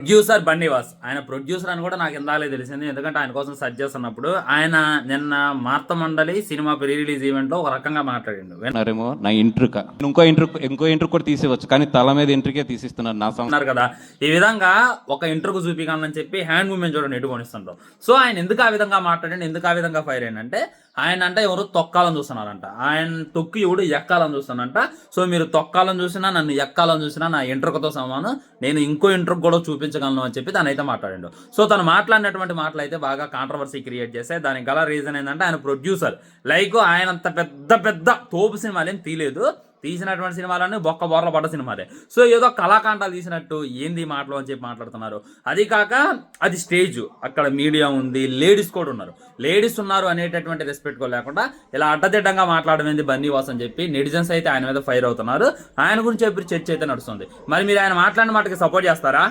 Producer Bunny Vas, ఆయన producer అని కూడా నాకు ఇందాలే తెలిసింది. ఎందుకంటే ఆయన కోసం సెర్చ్ చేస్తున్నప్పుడు ఆయన నిన్న మార్త మండలి సినిమా ప్రీ రిలీజ్ ఈవెంట్ లో ఒక రకంగా మాట్లాడిండు. నా ఇంట్రుక ఇంకో ఇంట్రుక్ కూడా తీసేవచ్చు, కానీ తల మీద ఇంట్రుకే తీసిస్తున్నారు నా అన్నారు కదా. ఈ విధంగా ఒక ఇంటర్వ్యూ చూపించాలని చెప్పి హ్యాండ్ మూమెంట్ చూడండి ఎటు కొనిస్తుంటారు. సో ఆయన ఎందుకు ఆ విధంగా మాట్లాడండి, ఎందుకు ఆ విధంగా ఫైర్ అయ్యంటే ఆయన అంటే ఎవరు తొక్కాలని చూస్తున్నారంట, ఆయన తొక్కి ఎవడు ఎక్కాలని చూస్తానంట. సో మీరు తొక్కాలని చూసినా, నన్ను ఎక్కాలని చూసినా నా ఇంటర్వ్యూతో సమానం, నేను ఇంకో ఇంటర్వ్యూ కూడా చూపించగలను అని చెప్పి తనైతే మాట్లాడిండు. సో తను మాట్లాడినటువంటి మాటలు అయితే బాగా కాంట్రవర్సీ క్రియేట్ చేస్తాయి. దానికి గల రీజన్ ఏంటంటే ఆయన ప్రొడ్యూసర్, లైక్ ఆయన అంత పెద్ద పెద్ద తోపు సినిమాలు ఏం తీయలేదు, తీసినటువంటి సినిమాలన్నీ బొక్క బోర్ల పడ్డ సినిమాలే. సో ఏదో కళాకాండాలు తీసినట్టు ఏంది మాటలు అని చెప్పి మాట్లాడుతున్నారు. అది కాక అది స్టేజ్, అక్కడ మీడియా ఉంది, లేడీస్ కూడా ఉన్నారు, లేడీస్ ఉన్నారు అనేటటువంటి రెస్పెక్ట్ కూడా లేకుండా ఇలా అడ్డదిడ్డంగా మాట్లాడమేంది బన్నీవాస్ అని చెప్పి నెటిజన్స్ అయితే ఆయన మీద ఫైర్ అవుతున్నారు. ఆయన గురించి చెప్పి చర్చ అయితే నడుస్తుంది. మరి మీరు ఆయన మాట్లాడిన మాటకి సపోర్ట్ చేస్తారా?